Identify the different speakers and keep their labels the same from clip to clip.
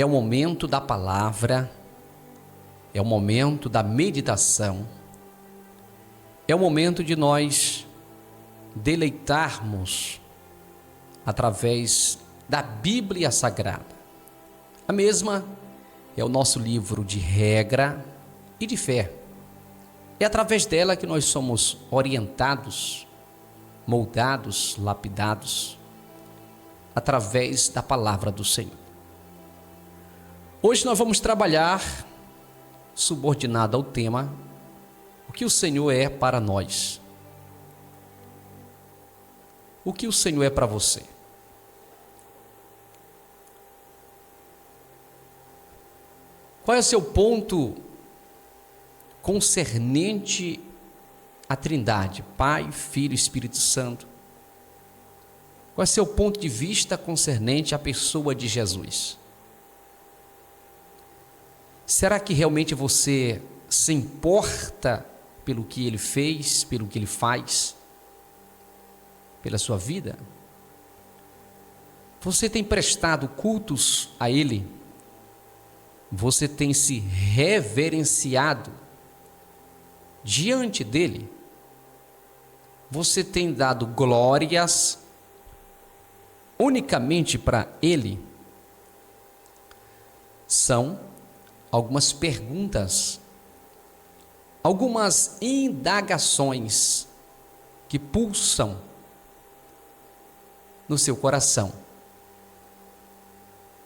Speaker 1: É o momento da palavra, é o momento da meditação, é o momento de nós deleitarmos através da Bíblia Sagrada. A mesma é o nosso livro de regra e de fé. É através dela que nós somos orientados, moldados, lapidados, através da palavra do Senhor. Hoje nós vamos trabalhar, subordinado ao tema, o que o Senhor é para nós. O que o Senhor é para você? Qual é o seu ponto concernente à Trindade, Pai, Filho e Espírito Santo? Qual é o seu ponto de vista concernente à pessoa de Jesus? Será que realmente você se importa pelo que Ele fez, pelo que Ele faz, pela sua vida? Você tem prestado cultos a Ele? Você tem se reverenciado diante dEle? Você tem dado glórias unicamente para Ele? São algumas perguntas, algumas indagações que pulsam no seu coração.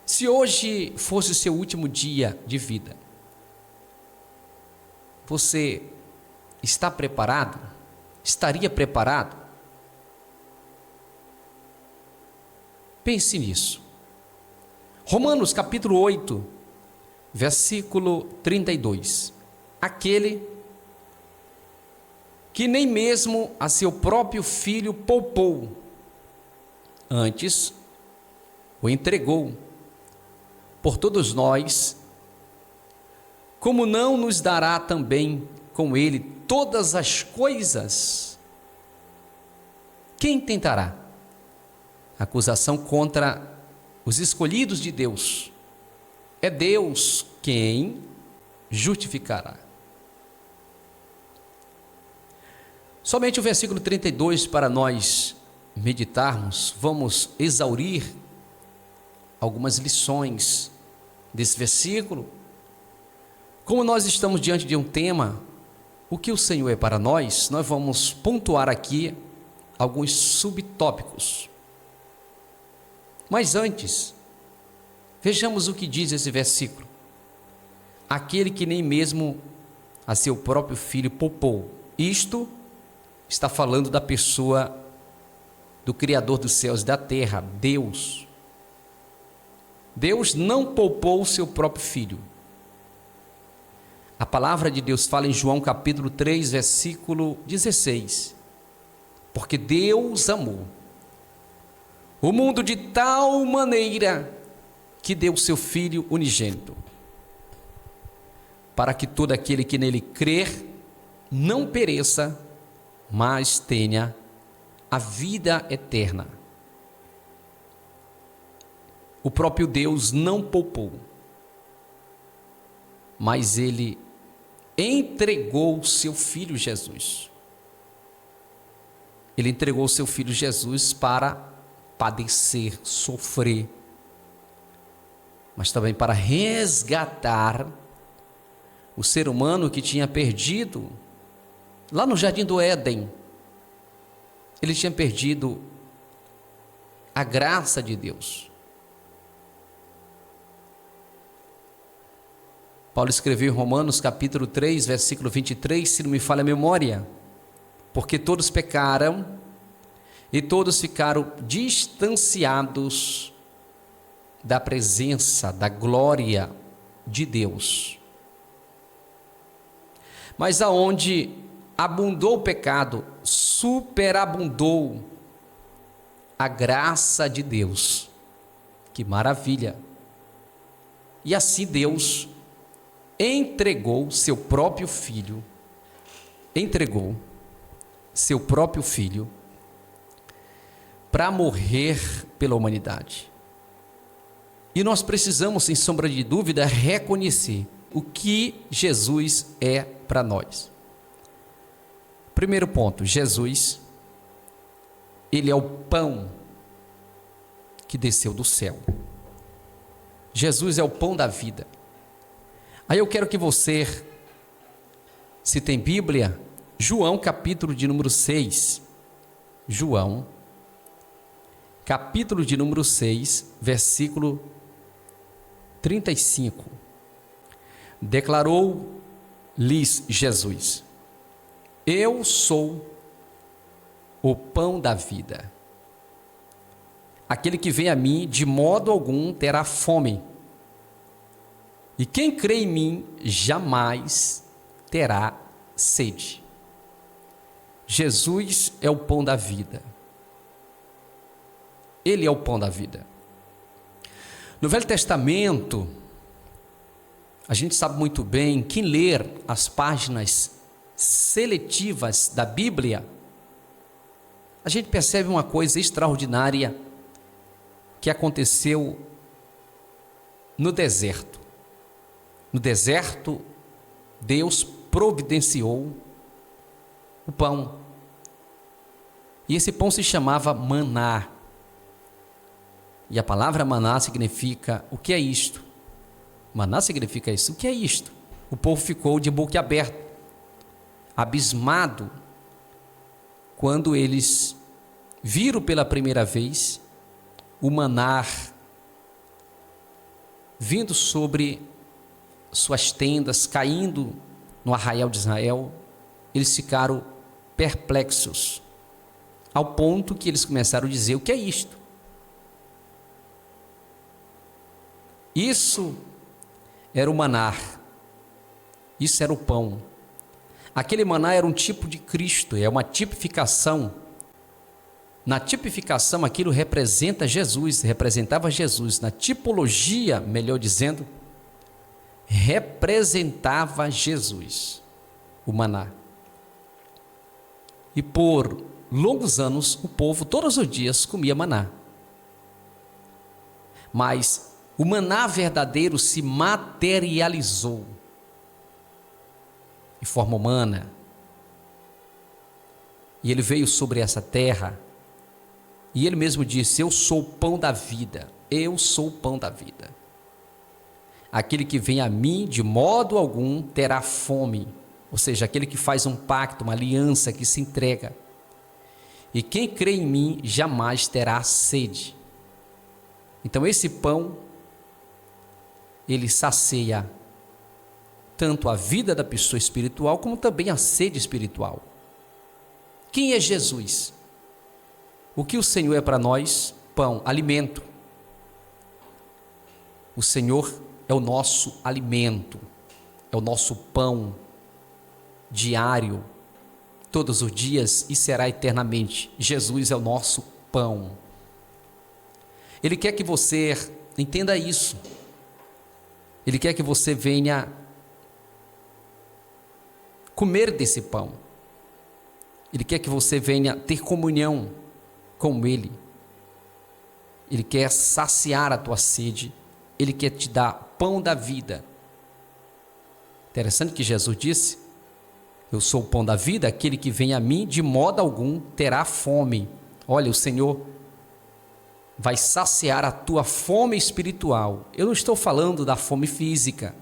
Speaker 1: Se hoje fosse o seu último dia de vida, você está preparado? Estaria preparado? Pense nisso. Romanos capítulo 8, versículo 32. Aquele que nem mesmo a seu próprio filho poupou, antes o entregou por todos nós, como não nos dará também com ele todas as coisas? Quem tentará acusação contra os escolhidos de Deus? É Deus quem justificará. Somente o versículo 32 para nós meditarmos. Vamos exaurir algumas lições desse versículo. Como nós estamos diante de um tema, o que o Senhor é para nós, nós vamos pontuar aqui alguns subtópicos. Mas antes, vejamos o que diz esse versículo. Aquele que nem mesmo a seu próprio filho poupou. Isto está falando da pessoa do Criador dos céus e da terra, Deus. Deus não poupou o seu próprio filho. A palavra de Deus fala em João capítulo 3, versículo 16. Porque Deus amou o mundo de tal maneira que deu o seu Filho unigênito, para que todo aquele que nele crer não pereça, mas tenha a vida eterna. O próprio Deus não poupou, mas Ele entregou o seu Filho Jesus. Ele entregou o seu Filho Jesus para padecer, sofrer, mas também para resgatar o ser humano que tinha perdido, lá no Jardim do Éden, ele tinha perdido a graça de Deus. Paulo escreveu em Romanos capítulo 3, versículo 23, se não me falha a memória, porque todos pecaram e todos ficaram distanciados da presença, da glória de Deus. Mas aonde abundou o pecado, superabundou a graça de Deus. Que maravilha! E assim Deus entregou seu próprio filho, para morrer pela humanidade. E nós precisamos, sem sombra de dúvida, reconhecer o que Jesus é para nós. Primeiro ponto, Jesus, ele é o pão que desceu do céu. Jesus é o pão da vida. Aí eu quero que você, se tem Bíblia, João capítulo de número 6, João, capítulo de número 6, versículo 35. Declarou-lhes Jesus: eu sou o pão da vida. Aquele que vem a mim, de modo algum terá fome. E quem crê em mim, jamais terá sede. Jesus é o pão da vida. Ele é o pão da vida. No Velho Testamento, a gente sabe muito bem, quem ler as páginas seletivas da Bíblia, a gente percebe uma coisa extraordinária que aconteceu no deserto. No deserto, Deus providenciou o pão. E esse pão se chamava maná. E a palavra maná significa, o que é isto? Maná significa isso. O que é isto? O povo ficou de boca aberta, abismado, quando eles viram pela primeira vez o maná vindo sobre suas tendas, caindo no arraial de Israel. Eles ficaram perplexos, ao ponto que eles começaram a dizer: o que é isto? Isso era o maná, isso era o pão. Aquele maná era um tipo de Cristo, é uma tipificação. Na tipificação, aquilo representa Jesus, representava Jesus. Na tipologia, melhor dizendo, representava Jesus, o maná. E por longos anos, o povo todos os dias comia maná. Mas o maná verdadeiro se materializou em forma humana. E ele veio sobre essa terra. E ele mesmo disse: eu sou o pão da vida. Eu sou o pão da vida. Aquele que vem a mim, de modo algum, terá fome. Ou seja, aquele que faz um pacto, uma aliança, que se entrega. E quem crê em mim, jamais terá sede. Então esse pão, ele sacia tanto a vida da pessoa espiritual, como também a sede espiritual. Quem é Jesus? O que o Senhor é para nós? Pão, alimento. O Senhor é o nosso alimento, é o nosso pão diário, todos os dias, e será eternamente. Jesus é o nosso pão. Ele quer que você entenda isso. Ele quer que você venha comer desse pão. Ele quer que você venha ter comunhão com Ele. Ele quer saciar a tua sede. Ele quer te dar pão da vida. Interessante que Jesus disse: eu sou o pão da vida, aquele que vem a mim, de modo algum terá fome. Olha, o Senhor vai saciar a tua fome espiritual. Eu não estou falando da fome física,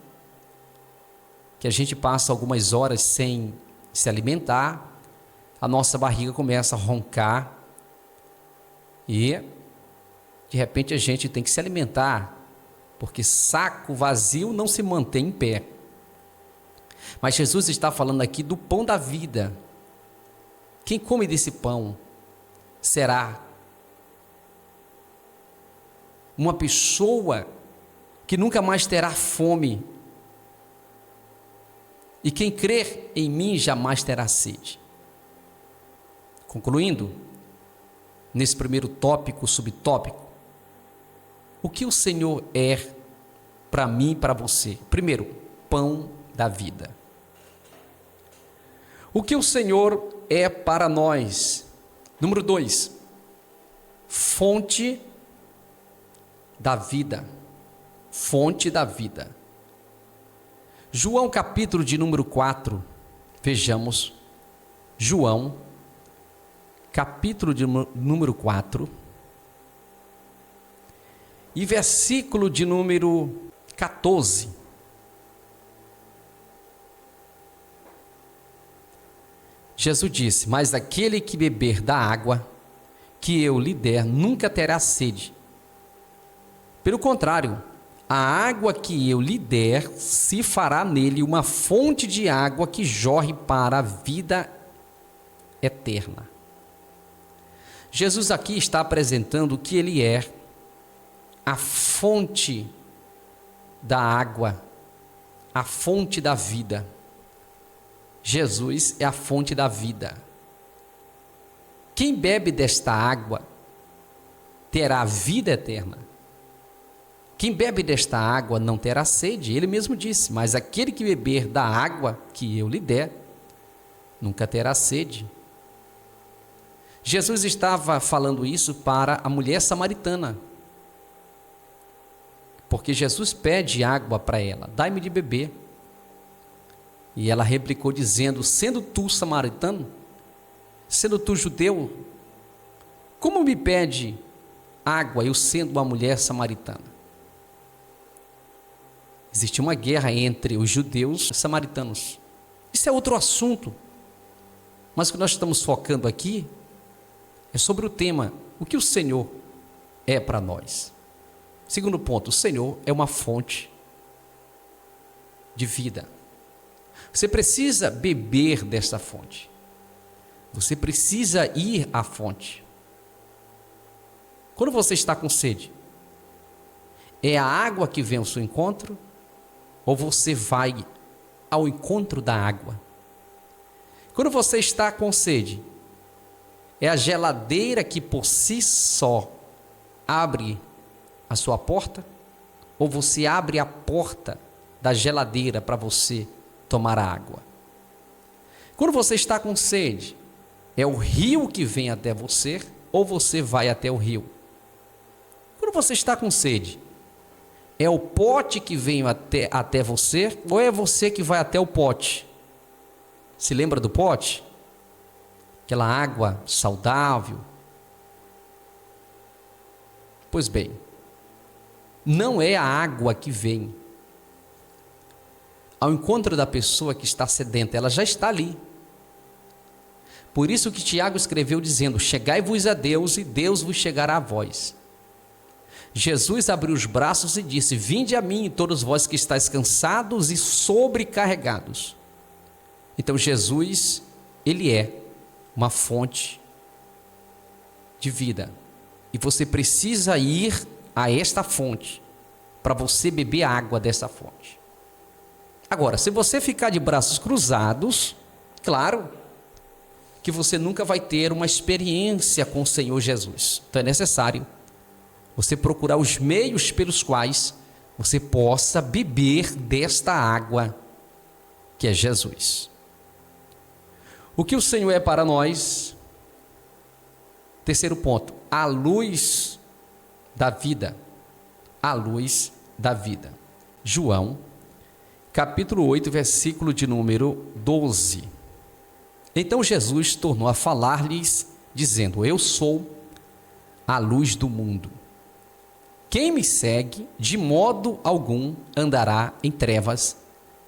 Speaker 1: que a gente passa algumas horas sem se alimentar, a nossa barriga começa a roncar e de repente a gente tem que se alimentar, porque saco vazio não se mantém em pé. Mas Jesus está falando aqui do pão da vida. Quem come desse pão será uma pessoa que nunca mais terá fome. E quem crer em mim jamais terá sede. Concluindo, nesse primeiro tópico, subtópico, o que o Senhor é para mim e para você? Primeiro, pão da vida. O que o Senhor é para nós? Número 2, fonte da vida. fonte da vida. João capítulo de número 4, vejamos, João capítulo de número 4 e versículo de número 14. Jesus disse: mas aquele que beber da água que eu lhe der nunca terá sede. Pelo contrário, a água que eu lhe der se fará nele uma fonte de água que jorre para a vida eterna. Jesus aqui está apresentando que ele é a fonte da água, a fonte da vida. Jesus é a fonte da vida. Quem bebe desta água terá vida eterna. Quem bebe desta água não terá sede. Ele mesmo disse: mas aquele que beber da água que eu lhe der, nunca terá sede. Jesus estava falando isso para a mulher samaritana, porque Jesus pede água para ela: dai-me de beber. E ela replicou dizendo: sendo tu samaritano, sendo tu judeu, como me pede água, eu sendo uma mulher samaritana? Existia uma guerra entre os judeus e os samaritanos. Isso é outro assunto, mas o que nós estamos focando aqui é sobre o tema: o que o Senhor é para nós. Segundo ponto, o Senhor é uma fonte de vida. Você precisa beber dessa fonte. Você precisa ir à fonte. Quando você está com sede, é a água que vem ao seu encontro, ou você vai ao encontro da água? Quando você está com sede, é a geladeira que por si só abre a sua porta, ou você abre a porta da geladeira para você tomar a água? Quando você está com sede, é o rio que vem até você, ou você vai até o rio? Quando você está com sede, é o pote que vem até você, ou é você que vai até o pote? Se lembra do pote? Aquela água saudável. Pois bem, não é a água que vem ao encontro da pessoa que está sedenta, ela já está ali. Por isso que Tiago escreveu dizendo: chegai-vos a Deus e Deus vos chegará a vós. Jesus abriu os braços e disse: vinde a mim, todos vós que estáis cansados e sobrecarregados. Então Jesus, ele é uma fonte de vida, e você precisa ir a esta fonte para você beber água dessa fonte. Agora, se você ficar de braços cruzados, claro que você nunca vai ter uma experiência com o Senhor Jesus. Então é necessário você procurar os meios pelos quais você possa beber desta água que é Jesus. O que o Senhor é para nós? Terceiro ponto, a luz da vida. A luz da vida. João, capítulo 8, versículo de número 12. Então Jesus tornou a falar-lhes, dizendo: eu sou a luz do mundo. Quem me segue, de modo algum andará em trevas,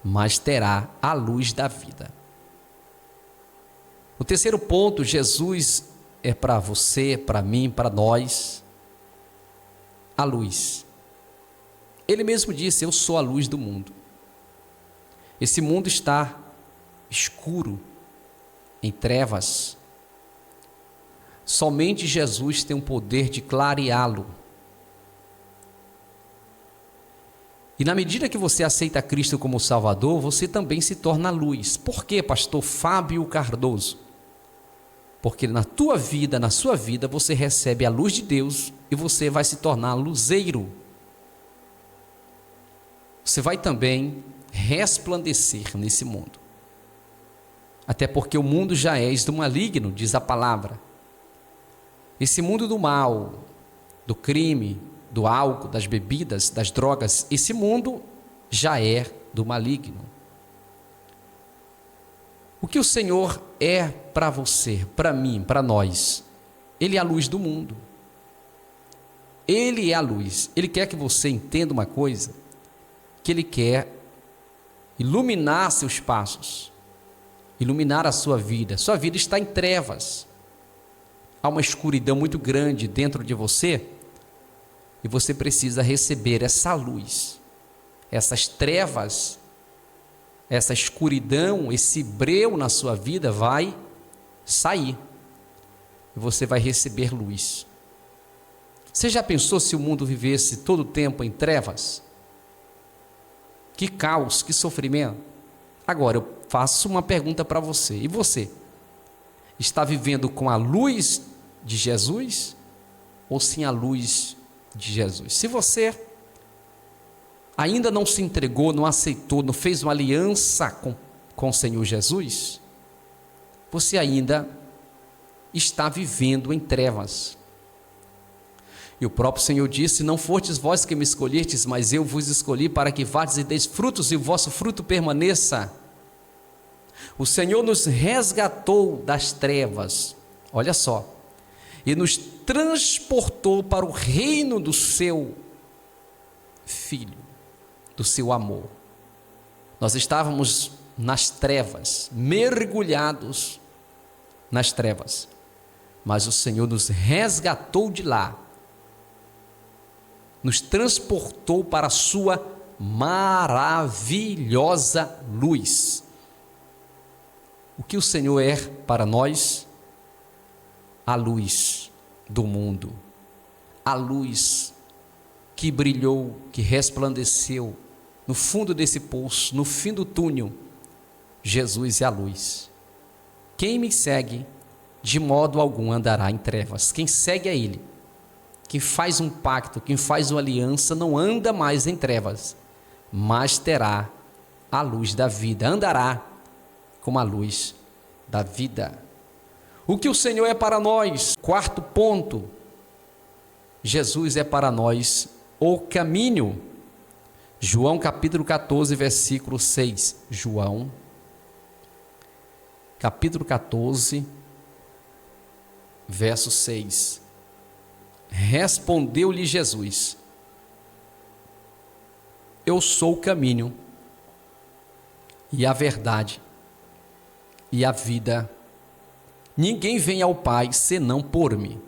Speaker 1: mas terá a luz da vida. O terceiro ponto, Jesus é para você, para mim, para nós, a luz. Ele mesmo disse: eu sou a luz do mundo. Esse mundo está escuro, em trevas. Somente Jesus tem o poder de clareá-lo. E na medida que você aceita Cristo como Salvador, você também se torna luz. Por quê, pastor Fábio Cardoso? Porque na tua vida, na sua vida, você recebe a luz de Deus e você vai se tornar luzeiro. Você vai também resplandecer nesse mundo. Até porque o mundo já é do maligno, diz a palavra. Esse mundo do mal, do crime, do álcool, das bebidas, das drogas. Esse mundo já é do maligno. O que o Senhor é para você, para mim, para nós? Ele é a luz do mundo. Ele é a luz. Ele quer que você entenda uma coisa, que Ele quer iluminar seus passos, iluminar a sua vida. Sua vida está em trevas. Há uma escuridão muito grande dentro de você e você precisa receber essa luz. Essas trevas, essa escuridão, esse breu na sua vida vai sair e você vai receber luz. Você já pensou se o mundo vivesse todo o tempo em trevas? Que caos, que sofrimento. Agora eu faço uma pergunta para você. E você? Está vivendo com a luz de Jesus ou sem a luz de Jesus? Se você ainda não se entregou, não aceitou, não fez uma aliança com o Senhor Jesus, você ainda está vivendo em trevas. E o próprio Senhor disse: não fostes vós que me escolhestes, mas eu vos escolhi para que vades e deis frutos e o vosso fruto permaneça. O Senhor nos resgatou das trevas, olha só, e nos transportou para o reino do seu Filho, do seu amor. Nós estávamos nas trevas, mergulhados nas trevas, mas o Senhor nos resgatou de lá, nos transportou para a sua maravilhosa luz. O que o Senhor é para nós? A luz do mundo, a luz que brilhou, que resplandeceu no fundo desse poço, no fim do túnel. Jesus é a luz. Quem me segue, de modo algum andará em trevas. Quem segue a Ele, quem faz um pacto, quem faz uma aliança, não anda mais em trevas, mas terá a luz da vida, andará com a luz da vida. O que o Senhor é para nós? Quarto ponto, Jesus é para nós o caminho. João capítulo 14, versículo 6. João capítulo 14, verso 6. Respondeu-lhe Jesus: eu sou o caminho e a verdade e a vida. Ninguém vem ao Pai senão por mim.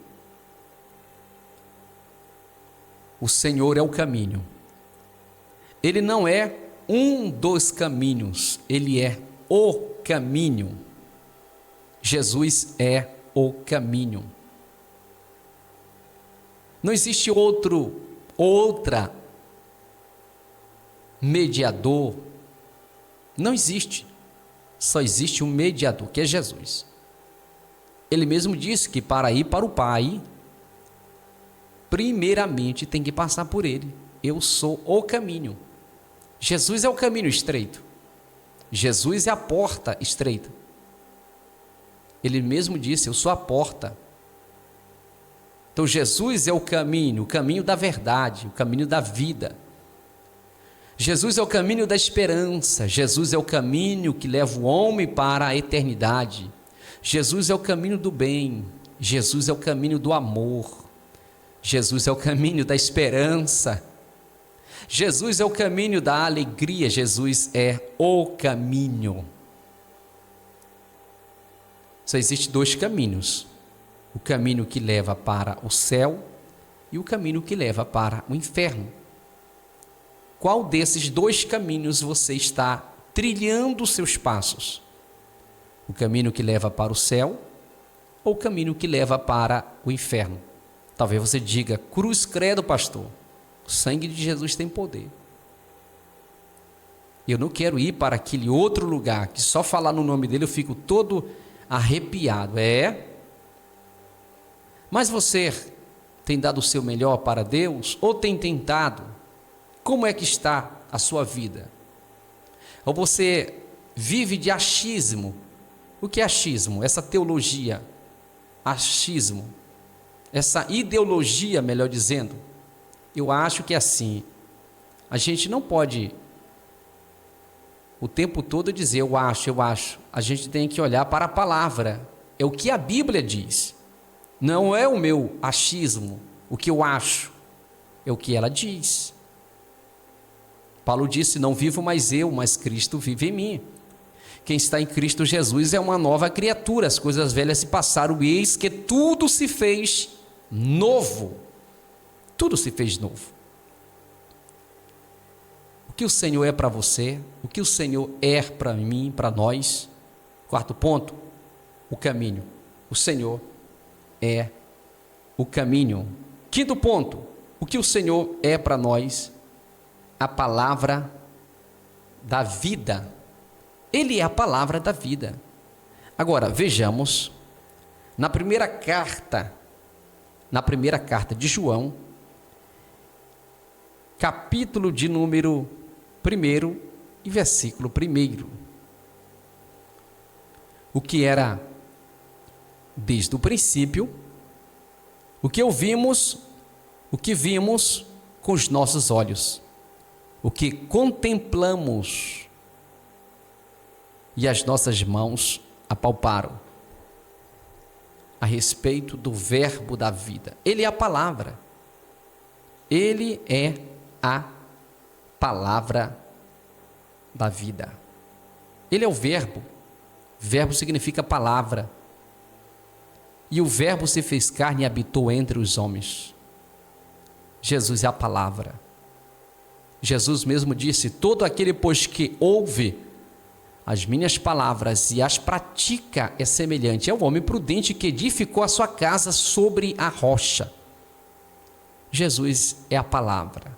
Speaker 1: O Senhor é o caminho. Ele não é um dos caminhos, Ele é o caminho. Jesus é o caminho. Não existe outra mediador. Não existe. Só existe um mediador, que é Jesus. Ele mesmo disse que para ir para o Pai, primeiramente tem que passar por Ele. Eu sou o caminho. Jesus é o caminho estreito. Jesus é a porta estreita. Ele mesmo disse: eu sou a porta. Então Jesus é o caminho da verdade, o caminho da vida. Jesus é o caminho da esperança. Jesus é o caminho que leva o homem para a eternidade. Jesus é o caminho do bem. Jesus é o caminho do amor. Jesus é o caminho da esperança. Jesus é o caminho da alegria. Jesus é o caminho. Só existem dois caminhos: o caminho que leva para o céu e o caminho que leva para o inferno. Qual desses dois caminhos você está trilhando os seus passos? O caminho que leva para o céu ou o caminho que leva para o inferno? Talvez você diga: cruz credo, pastor, o sangue de Jesus tem poder. Eu não quero ir para aquele outro lugar que só falar no nome dele eu fico todo arrepiado. Mas você tem dado o seu melhor para Deus ou tem tentado? Como é que está a sua vida? Ou você vive de achismo? O que é achismo? Essa teologia, achismo, essa ideologia, melhor dizendo, eu acho que é assim. A gente não pode o tempo todo dizer eu acho. A gente tem que olhar para a palavra. É o que a Bíblia diz. Não é o meu achismo, o que eu acho. É o que ela diz. Paulo disse, não vivo mais eu, mas Cristo vive em mim. Quem está em Cristo Jesus é uma nova criatura. As coisas velhas se passaram, e eis que tudo se fez novo. Tudo se fez novo. O que o Senhor é para você, o que o Senhor é para mim, para nós. Quarto ponto, o caminho. O Senhor é o caminho. Quinto ponto, o que o Senhor é para nós, a palavra da vida. Ele é a palavra da vida. Agora, vejamos, na primeira carta de João, capítulo de número 1 e versículo 1. O que era desde o princípio, o que ouvimos, o que vimos com os nossos olhos, o que contemplamos e as nossas mãos apalparam, a respeito do verbo da vida. Ele é a palavra. Ele é a palavra da vida. Ele é o verbo. Verbo significa palavra. E o verbo se fez carne e habitou entre os homens. Jesus é a palavra. Jesus mesmo disse, todo aquele, pois, que ouve as minhas palavras e as pratica é semelhante ao homem prudente que edificou a sua casa sobre a rocha. Jesus é a palavra.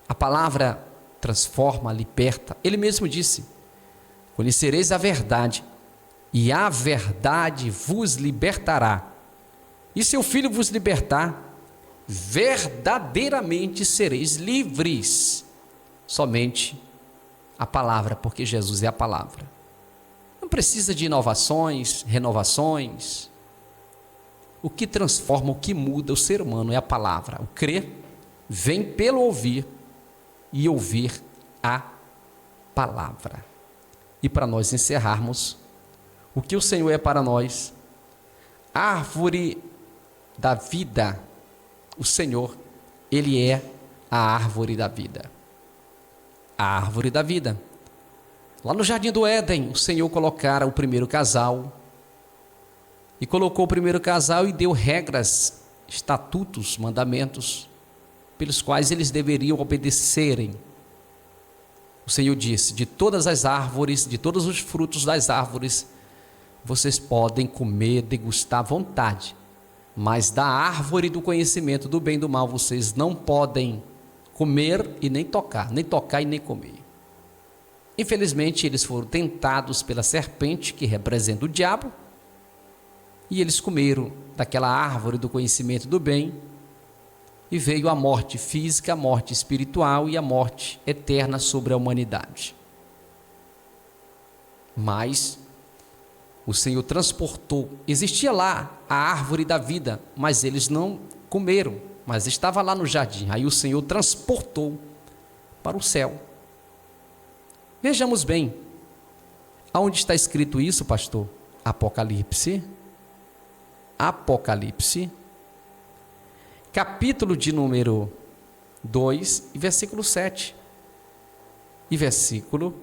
Speaker 1: A palavra transforma, liberta. Ele mesmo disse, conhecereis a verdade, e a verdade vos libertará. E se o Filho vos libertar, verdadeiramente sereis livres. Somente a palavra, porque Jesus é a palavra. Não precisa de inovações, renovações. O que transforma, o que muda o ser humano é a palavra. O crer vem pelo ouvir e ouvir a palavra. E para nós encerrarmos, o que o Senhor é para nós? Árvore da vida. O Senhor, Ele é a árvore da vida. A árvore da vida. Lá no Jardim do Éden, o Senhor colocara o primeiro casal, e colocou o primeiro casal e deu regras, estatutos, mandamentos, pelos quais eles deveriam obedecerem. O Senhor disse, de todas as árvores, de todos os frutos das árvores, vocês podem comer, degustar à vontade, mas da árvore do conhecimento do bem e do mal, vocês não podem comer e nem tocar e nem comer. Infelizmente, eles foram tentados pela serpente, que representa o diabo, e eles comeram daquela árvore do conhecimento do bem, e veio a morte física, a morte espiritual e a morte eterna sobre a humanidade. Mas o Senhor transportou, existia lá a árvore da vida, mas eles não comeram, mas estava lá no jardim. Aí o Senhor transportou para o céu. Vejamos bem, aonde está escrito isso, pastor? Apocalipse, capítulo de número 2, versículo 7, e versículo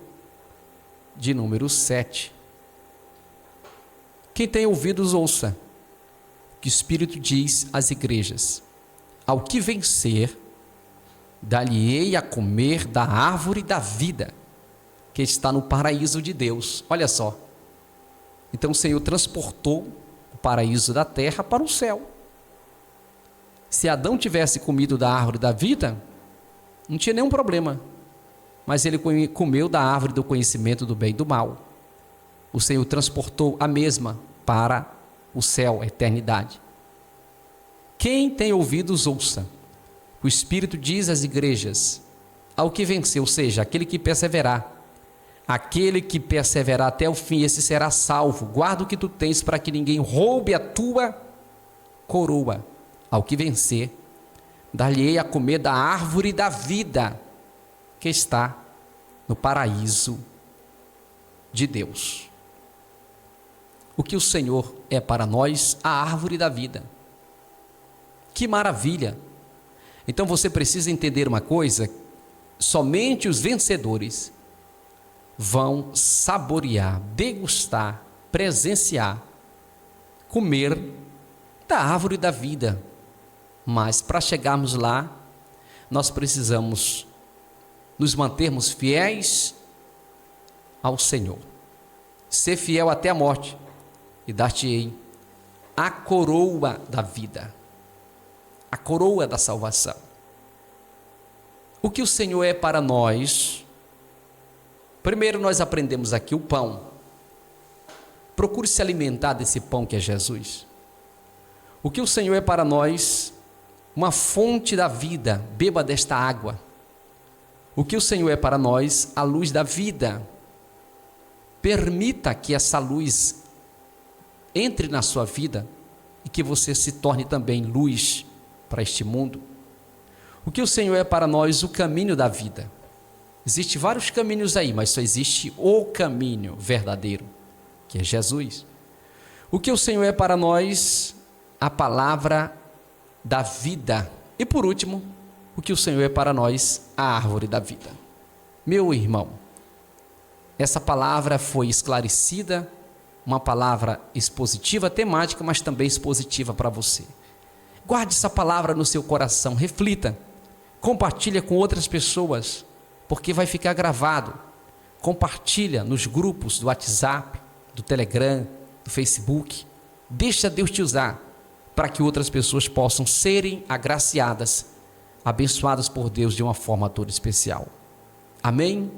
Speaker 1: de número 7. Quem tem ouvidos, ouça, que o Espírito diz às igrejas: ao que vencer, dar-lhe-ei a comer da árvore da vida, que está no paraíso de Deus. Olha só, então o Senhor transportou o paraíso da terra para o céu. Se Adão tivesse comido da árvore da vida, não tinha nenhum problema, mas ele comeu da árvore do conhecimento do bem e do mal. O Senhor transportou a mesma para o céu, a eternidade. Quem tem ouvidos, ouça. O Espírito diz às igrejas: ao que venceu, ou seja, aquele que perseverar, até o fim, esse será salvo. Guarda o que tu tens, para que ninguém roube a tua coroa. Ao que vencer, dar-lhe-ei a comer da árvore da vida que está no paraíso de Deus. O que o Senhor é para nós? A árvore da vida. Que maravilha! Então você precisa entender uma coisa: somente os vencedores vão saborear, degustar, presenciar, comer da árvore da vida. Mas para chegarmos lá, nós precisamos nos mantermos fiéis ao Senhor. Ser fiel até a morte, e dar-te-ei a coroa da vida, a coroa da salvação. O que o Senhor é para nós? Primeiro nós aprendemos aqui o pão. Procure se alimentar desse pão que é Jesus. O que o Senhor é para nós? Uma fonte da vida, beba desta água. O que o Senhor é para nós? A luz da vida. Permita que essa luz entre na sua vida e que você se torne também luz para este mundo. O que o Senhor é para nós? O caminho da vida. Existem vários caminhos aí, mas só existe o caminho verdadeiro, que é Jesus. O que o Senhor é para nós? A palavra da vida. E por último, o que o Senhor é para nós? A árvore da vida. Meu irmão, essa palavra foi esclarecida, uma palavra expositiva, temática, mas também expositiva para você. Guarde essa palavra no seu coração, reflita, compartilha com outras pessoas, porque vai ficar gravado. Compartilha nos grupos do WhatsApp, do Telegram, do Facebook. Deixa Deus te usar para que outras pessoas possam serem agraciadas, abençoadas por Deus de uma forma toda especial. Amém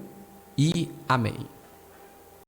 Speaker 1: e amém.